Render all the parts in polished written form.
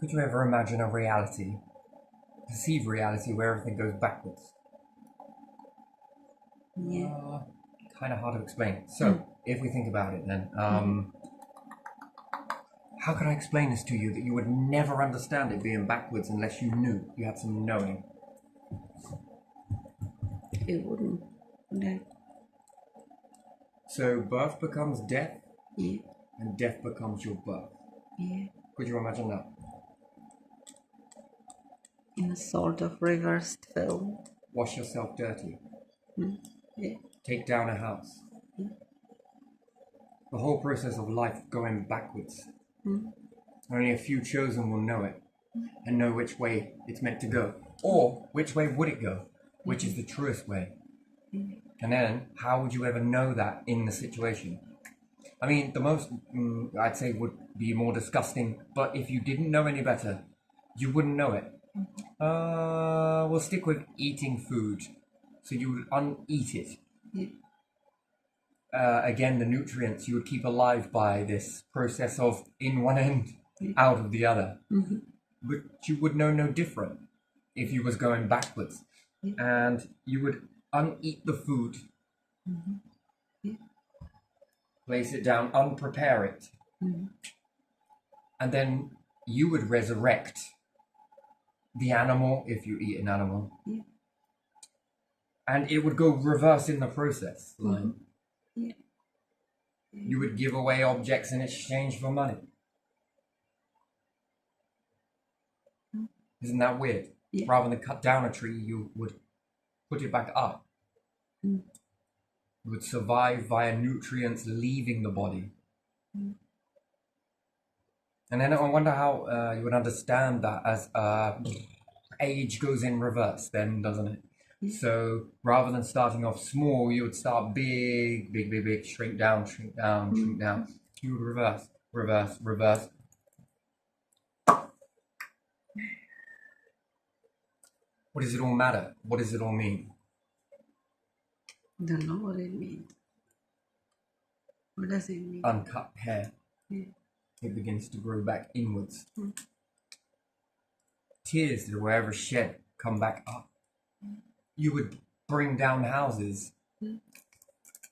Could you ever imagine a reality, perceived reality, where everything goes backwards? Yeah. Kind of hard to explain. So, if we think about it then, how can I explain this to you that you would never understand it being backwards unless you knew, you had some knowing? It wouldn't. That, So, birth becomes death, yeah. and death becomes your birth. Yeah. Could you imagine that? In a sort of reversed film. Wash yourself dirty. Yeah. Take down a house. The whole process of life going backwards. Only a few chosen will know it and know which way it's meant to go. Or which way would it go? Which is the truest way? And then, how would you ever know that in the situation? I mean, the most, I'd say, would be more disgusting, but if you didn't know any better, you wouldn't know it. We'll stick with eating food. So you would uneat it. Yeah. Again, the nutrients you would keep alive by this process of in one end, out of the other. But you would know no different if you was going backwards. And you would uneat the food, place it down, unprepare it, and then you would resurrect the animal if you eat an animal. And it would go reverse in the process. Yeah. You would give away objects in exchange for money. Isn't that weird? Yeah. Rather than cut down a tree, you would put it back up. You would survive via nutrients leaving the body. And then I wonder how you would understand that as age goes in reverse then, doesn't it? So rather than starting off small, you would start big, big, big, big, shrink down, shrink down, shrink down. You would reverse, reverse, reverse. What does it all matter? What does it all mean? Don't know what it means. What does it mean? Uncut hair. Yeah. It begins to grow back inwards. Tears that were ever shed come back up. You would bring down houses,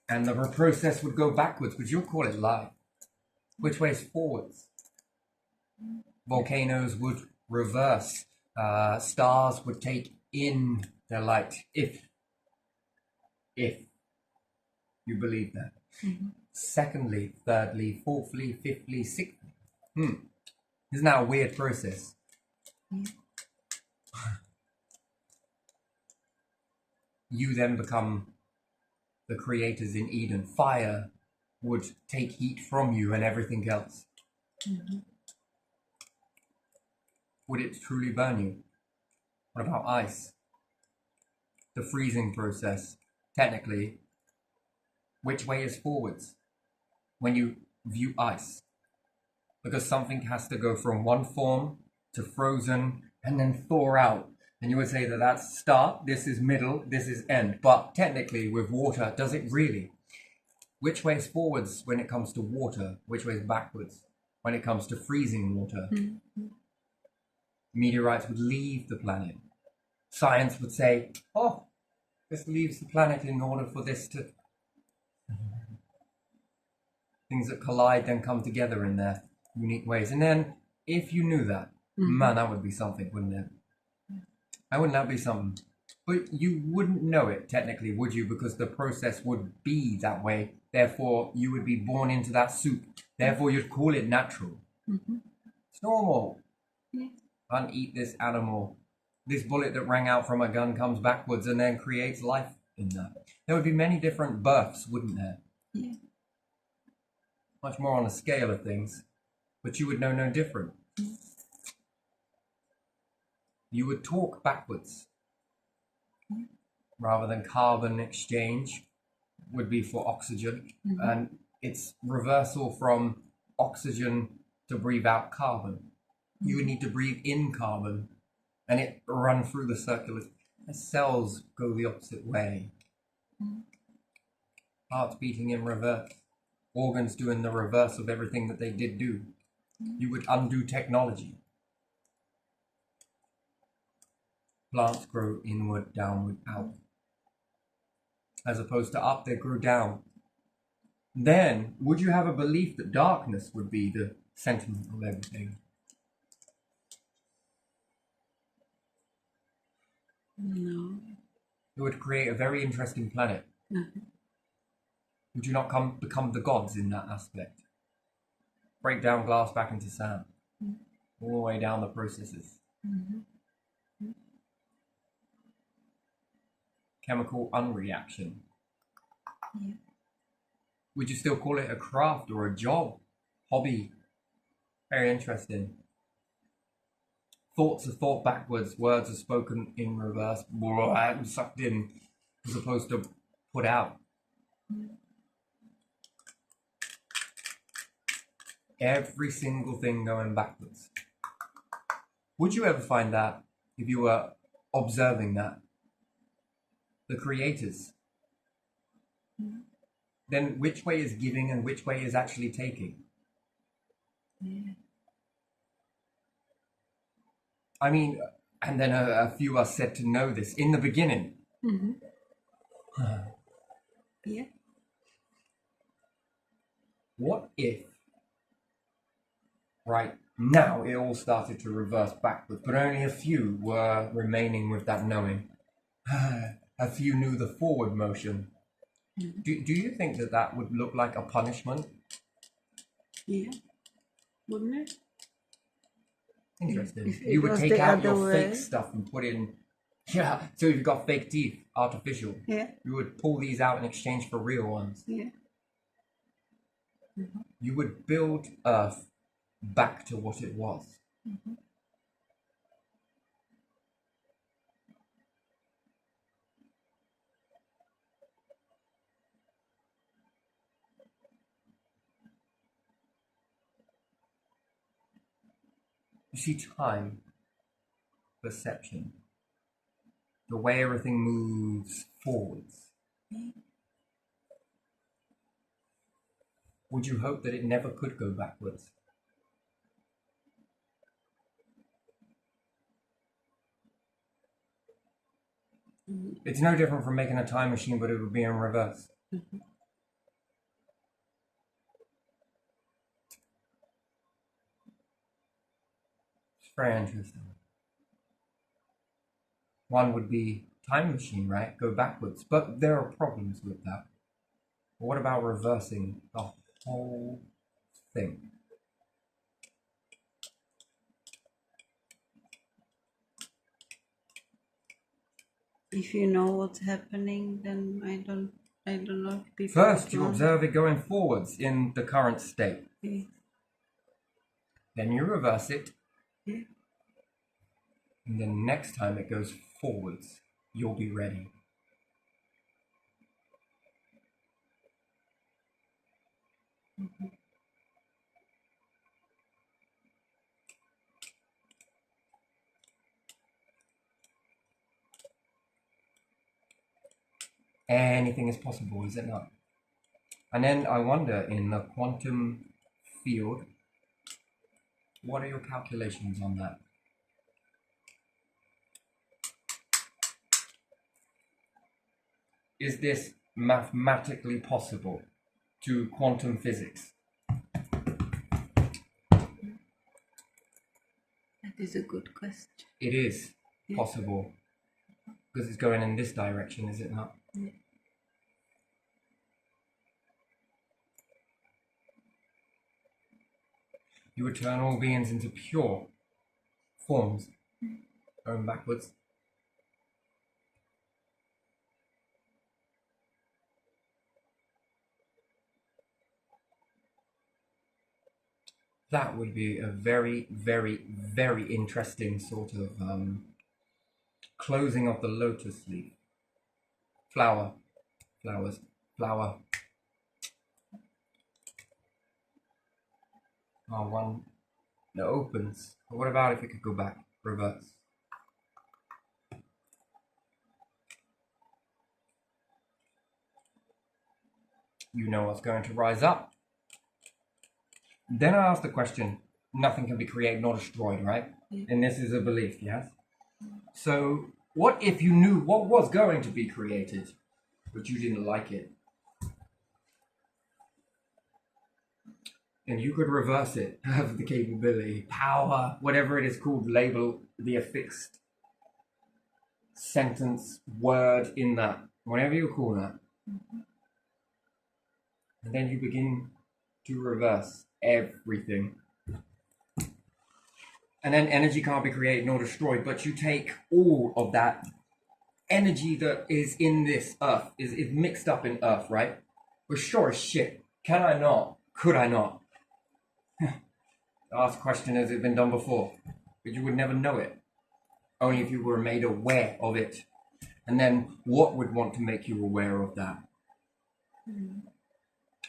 and the process would go backwards, but you'll call it life. Which way is forwards? Volcanoes would reverse. Stars would take in their light, if you believe that. Secondly, thirdly, fourthly, fifthly, sixthly. Isn't that a weird process? You then become the creators in Eden. Fire would take heat from you and everything else. Would it truly burn you? What about ice? The freezing process, technically, which way is forwards when you view ice? Because something has to go from one form to frozen and then thaw out. And you would say that that's start, this is middle, this is end. But technically with water, does it really? Which way is forwards when it comes to water? Which way is backwards when it comes to freezing water? Meteorites would leave the planet. Science would say, oh, this leaves the planet in order for this to... Things that collide then come together in their unique ways. And then, if you knew that, man, that would be something, wouldn't it? How wouldn't that be something? But you wouldn't know it, technically, would you? Because the process would be that way. Therefore, you would be born into that soup. Therefore, you'd call it natural. It's normal. Uneat this animal. This bullet that rang out from a gun comes backwards and then creates life in that. There would be many different births, wouldn't there? Yeah. Much more on a scale of things. But you would know no different. You would talk backwards. Rather than carbon exchange would be for oxygen. And it's reversal from oxygen to breathe out carbon. You would need to breathe in carbon and it run through the circular. The cells go the opposite way. Hearts beating in reverse. Organs doing the reverse of everything that they did do. You would undo technology. plants grow inward, downward, out. As opposed to up, they grow down. Then, would you have a belief that darkness would be the sentiment of everything? No. It would create a very interesting planet. Would you not become the gods in that aspect? Break down glass back into sand. All the way down the processes. Chemical unreaction. Yeah. Would you still call it a craft or a job? Hobby? Very interesting. Thoughts are thought backwards, words are spoken in reverse, sucked in, as opposed to put out. Every single thing going backwards. Would you ever find that if you were observing that? The creators. Then which way is giving and which way is actually taking? Yeah. I mean, and then a few are said to know this in the beginning. Yeah. What if, right now, it all started to reverse backwards, but only a few were remaining with that knowing? A few knew the forward motion. Do you think that that would look like a punishment? Yeah. Wouldn't it? Interesting. If it You would was take the out other your way. fake stuff and put in, yeah, so if you've got fake teeth, artificial, Yeah. you would pull these out in exchange for real ones. Yeah. You would build Earth back to what it was. You see, time, perception, the way everything moves forwards. Would you hope that it never could go backwards? It's no different from making a time machine, but it would be in reverse. It's very interesting. One would be time machine, right? Go backwards. But there are problems with that. But what about reversing the whole thing? If you know what's happening, then I don't know if people First, you don't. observe it going forwards in the current state. Yeah. Then you reverse it. Yeah. And then next time it goes forwards, you'll be ready. Anything is possible, is it not? And then I wonder, in the quantum field, what are your calculations on that? Is this mathematically possible to quantum physics? That is a good question. It is Yeah. possible, because it's going in this direction, is it not? Yeah. You would turn all beings into pure forms, going backwards. That would be a very, very, very interesting sort of closing of the lotus leaf. Flower. Flowers. Flower. Oh, one that opens. But what about if it could go back? Reverse. You know what's going to rise up. Then I ask the question, nothing can be created nor destroyed, right? Yeah. And this is a belief, yes? So What if you knew what was going to be created, but you didn't like it? And you could reverse it, have the capability, power, whatever it is called, label the affixed sentence, word in that, whatever you call that. And then you begin to reverse everything. And then energy can't be created nor destroyed, but you take all of that energy that is in this earth, is mixed up in earth, right? We're sure as shit. Can I not? Could I not? The last question, has it been done before? But you would never know it. Only if you were made aware of it. And then what would want to make you aware of that?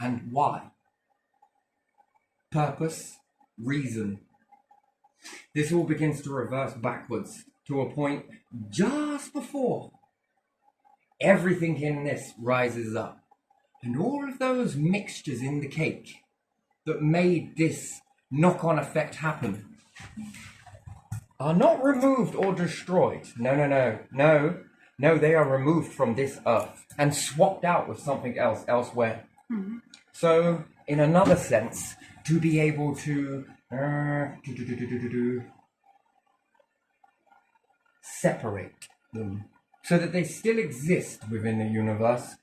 And why? Purpose, reason. This all begins to reverse backwards to a point just before everything in this rises up. And all of those mixtures in the cake that made this knock-on effect happen are not removed or destroyed. No, they are removed from this earth and swapped out with something else elsewhere. So, in another sense, to be able to separate them so that they still exist within the universe,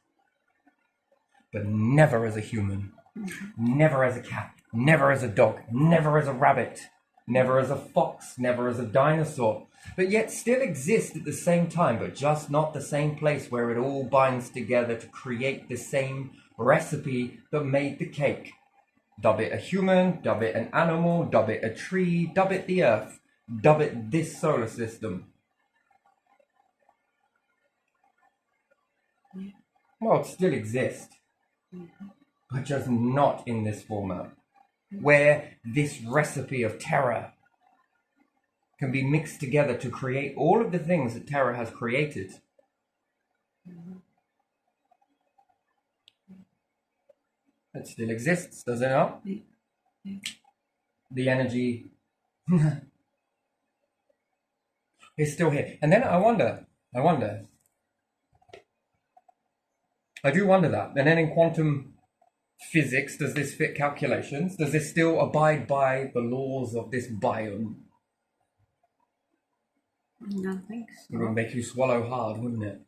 but never as a human, never as a cat, never as a dog, never as a rabbit, never as a fox, never as a dinosaur, but yet still exist at the same time, but just not the same place where it all binds together to create the same recipe that made the cake. Dub it a human, dub it an animal, dub it a tree, dub it the earth, dub it this solar system. Well, it still exists, but just not in this format, where this recipe of terror can be mixed together to create all of the things that terror has created. It still exists, does it not? The energy is still here. And then I do wonder that. And then in quantum physics, does this fit calculations? Does this still abide by the laws of this biome? I don't think It would so. make you swallow hard, wouldn't it?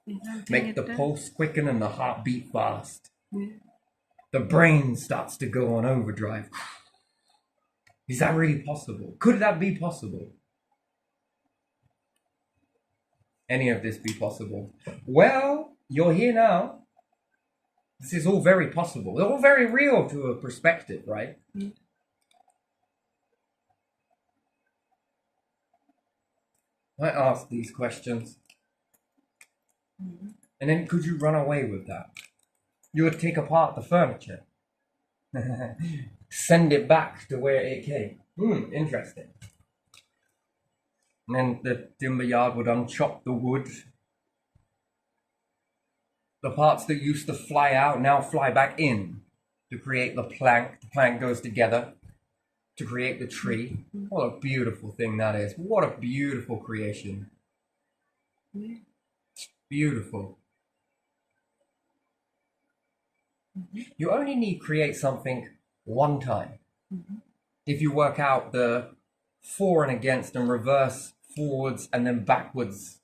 I don't think Make it the does. pulse quicken and the heart beat fast. Yeah. The brain starts to go on overdrive. Is that really possible? Could that be possible? Any of this be possible? Well, you're here now. This is all very possible. They're all very real to a perspective, right? I ask these questions. And then could you run away with that? You would take apart the furniture. Send it back to where it came. Interesting. And then the timber yard would unchop the wood. The parts that used to fly out now fly back in to create the plank. The plank goes together to create the tree. What a beautiful thing that is. What a beautiful creation. Beautiful. You only need to create something one time. If you work out the for and against and reverse forwards and then backwards.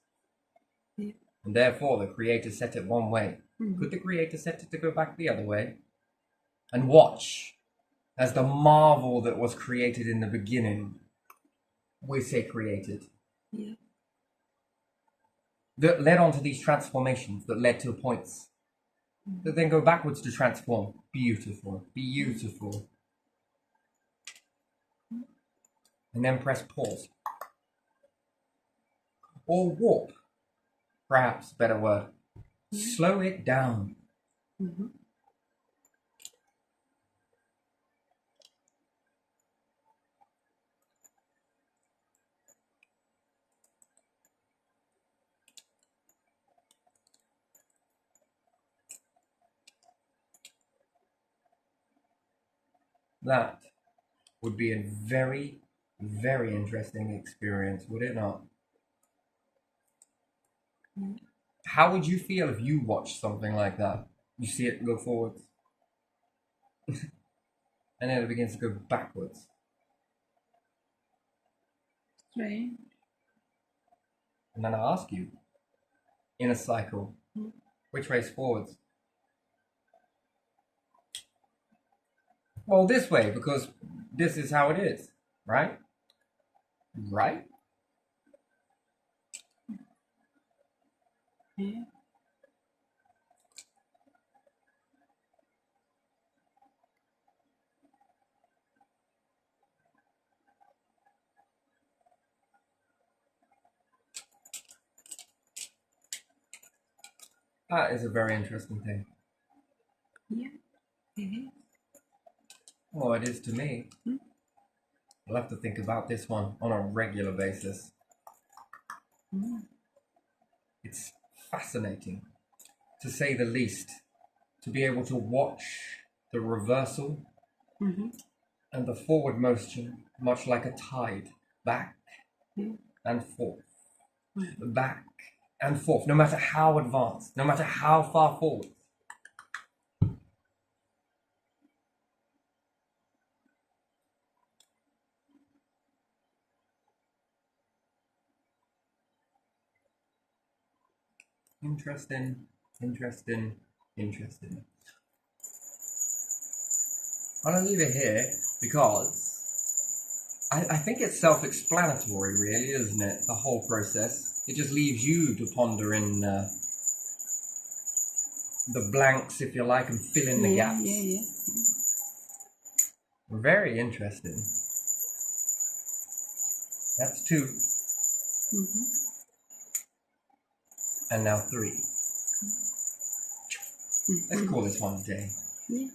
And therefore the creator set it one way. Could the creator set it to go back the other way? And watch as the marvel that was created in the beginning, we say created, that led on to these transformations that led to points that then go backwards to transform. Beautiful, beautiful. And then press pause. Or warp, perhaps better word. Slow it down. That would be a very, very interesting experience, would it not? Mm. How would you feel if you watched something like that? You see it go forwards, and then it begins to go backwards. Strange. And then I ask you, in a cycle, Mm. which way is forwards? Well, this way, because this is how it is, right? Right? Yeah. That is a very interesting thing. Yeah. It is. Well, it is to me. Mm. I'll have to think about this one on a regular basis. Mm. It's fascinating, to say the least, to be able to watch the reversal Mm-hmm. and the forward motion, much like a tide, back Yeah. and forth, Mm. back and forth, no matter how advanced, no matter how far forward. Interesting, interesting, interesting. I'm gonna leave it here because I think it's self-explanatory, really, isn't it? The whole process. It just leaves you to ponder in the blanks, if you like, and fill in the Yeah, gaps. yeah. Very interesting. That's 2, Mm-hmm. and now 3. Let's call this one a day. Yeah.